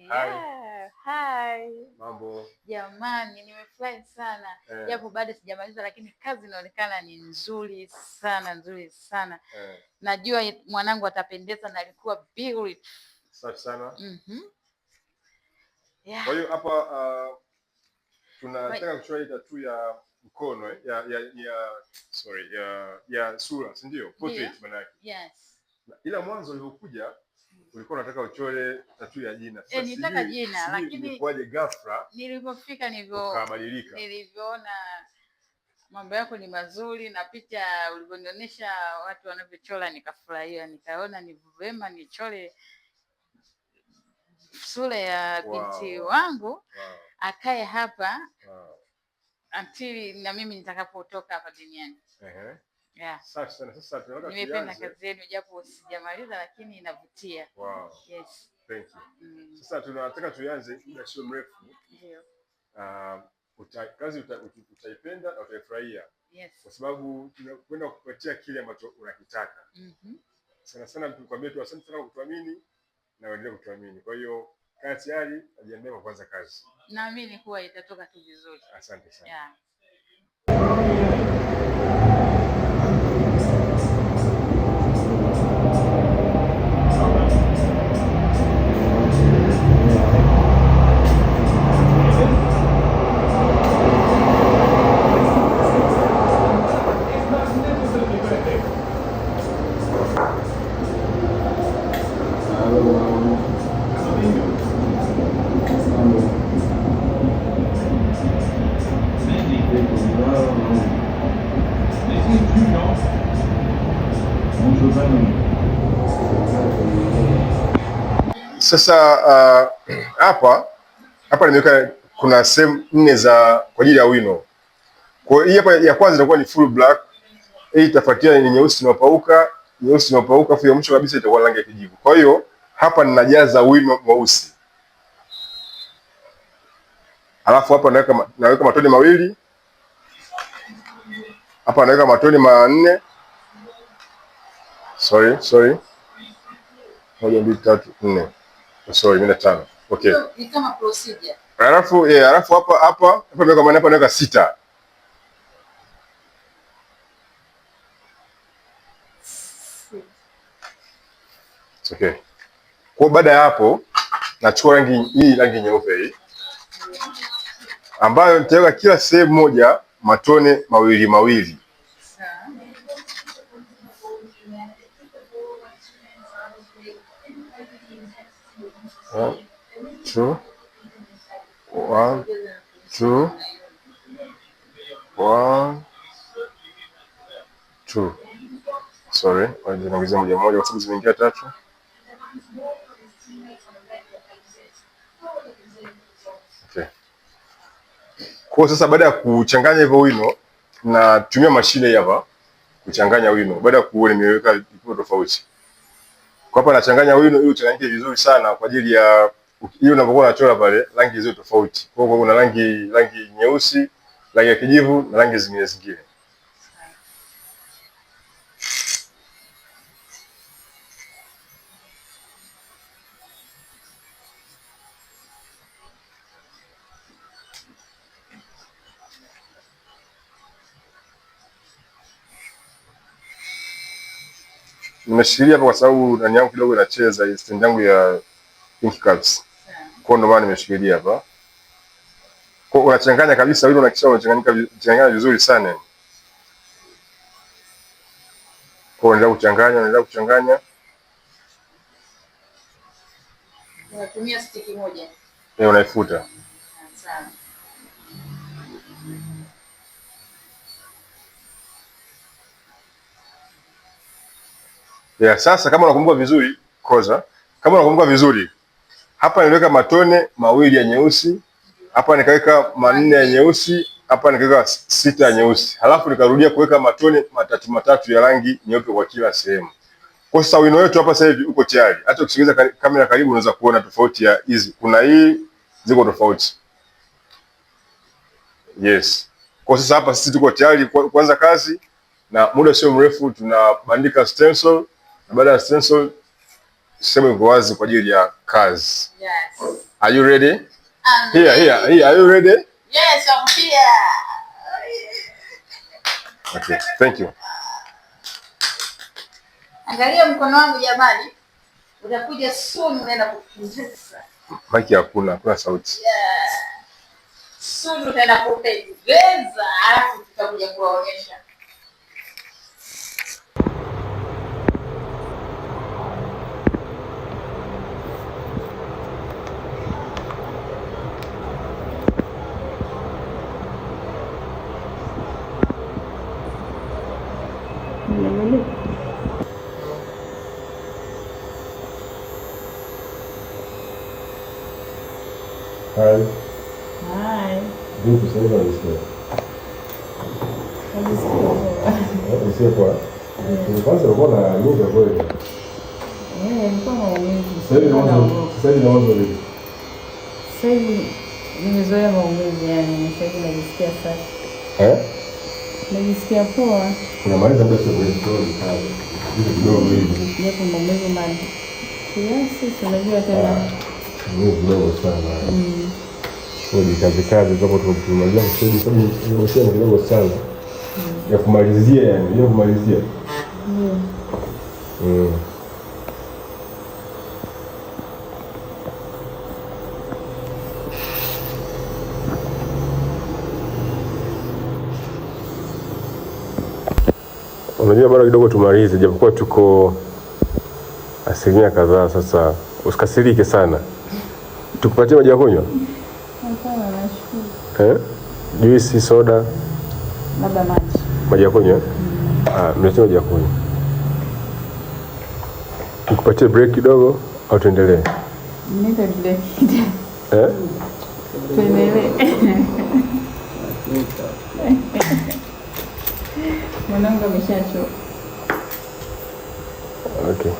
Yeah. Hi. Mambo. Jamani, nimefurahi sana. Japo bado sijamaliza lakini kazi inaonekana ni nzuri sana. Najua mwanangu atapendeza na alikuwa beautiful. Safi sana. Yeah. Kwa hiyo hapa tunataka kuchora tattoo ya mkono ya sura, si ndio? Portrait maana yake. Yes. Ila mwanzo ulipokuja ulikuwa unataka uchore tattoo ya jina. Sasa nitaka jina lakini kwaje ghafla nilipofika ukabadilika. Nilivyoona mambo yako ni mazuri na picha ulivyonionyesha watu wanavyochora nikafurahia, nikaona ni vema nichore sura ya binti wangu akae hapa until na mimi nitakapotoka hapa duniani. Yeah. Sasa tunataka nimependa kazi yenu japo sijamaliza lakini inavutia. Wow. Yes. Thank you. Sasa tunataka tuanze muda sio mrefu. Ndio. Kazi utaipenda na utaifurahia. Yes. Kwa sababu tunakwenda kukupatia kile ambacho unakitaka. Sana tukwambie tu asante sana kwa kutuamini na uendelee kutuamini. Kwa hiyo kaa tayari, ajiandae kwa kwanza kazi. Naamini kuwa itatoka tu vizuri. Asante sana. Yeah. Sasa hapa nimeweka kuna sehemu 4 za kwa ajili ya wino. Kwa hiyo hapa ya kwanza itakuwa ni full black, hii itafuatia ni nyeusi inayopauka, afu ya mwisho kabisa itakuwa rangi ya kijivu. Kwa hiyo hapa ninajaza wino mweusi. Alafu hapa naweka matone mawili. Hapa naweka matone 4. Sorry. 1 2 3 4. Sorry, 5. Okay. Ni kama procedure. Alafu hapa naweka 6. Okay. Kwa baada ya hapo nachukua rangi nyeupe hii ambayo nitaweka kila sehemu moja matone mawili. One, two. Sorry, naongeza moja kwa sababu zimeingia 3. Okay. Kwa sasa baada ya kuchanganya hivyo wino natumia mashine hapa kuchanganya wino. Baada ya kuona nimeweka vipimo tofauti. Kwa hapa nachanganya wino ili uchanganyike vizuri sana kwa ajili ya hiyo unapokuwa unachora pale rangi hizo tofauti. Kwa hiyo kuna rangi nyeusi, rangi ya kijivu na rangi zingine. Nimeshikilia hapa kwa sababu ndani yangu kidogo inacheza hii stand yangu ya pink caps. Kwa ndo maana nimeshikilia hapa. Kwa unachanganya kabisa wino unakisha unachanganya vizuri sana. Kwa unaendelea kuchanganya. Unatumia stick moja. Unaifuta. Sawa. Sasa kama unakumbuka vizuri, hapa niliweka matone 2 ya nyeusi, hapa nikaweka 4 ya nyeusi, hapa nikaweka 6 ya nyeusi. Halafu nikarudia kuweka matone 3 ya rangi nyeupe kwa kila sehemu. Kwa sasa wino wetu hapa sasa hivi uko tayari. Hata ukisogeza kamera karibu unaweza kuona tofauti ya hizi. Kuna hii ziko tofauti. Yes. Kwa sasa hapa sisi tuko tayari kuanza kazi na muda sio mrefu tunabandika stencil na baada ya stencil sehemu iko wazi kwa ajili ya kazi. Yes. Are you ready? I'm Here. Are you ready? Yes, I'm here. Okay, thank you. Angalia mkono wangu jamani. Utakuja soon unaenda kupendeza. Maki hakuna sauti. Yeah. Soon utaenda kupendeza, alafu tutakuja kuwaonyesha. Hi. Hi. Vipi sasa unasikia? Unasikia kwa? Kwanza ulikuwa na lugha kweli. Nilikuwa maumivu. Sasa hivi nimezoea maumivu yani, sasa najisikia safi. Najisikia poa. Unamaliza muda sio kweli kazi. Hivi kidogo hivi. Japo maumivu mali. Kiasi unajua tena. Ni kidogo sana. Kazi kama tunamaliza kusudi sababu nimesema kidogo sana. Ya kumalizia yani, ya kumalizia. Unajua bado kidogo tumalize, japokuwa tuko asilimia kadhaa sasa. Usikasirike sana. Tukupatie maji ya kunywa? Hapana, nashukuru. Juisi, soda? Labda maji. Maji ya kunywa? Mletea maji ya kunywa. Tukupatie break kidogo au tuendelee? Nipe break. Tuendelee. Mwanangu ameshachoka. Okay.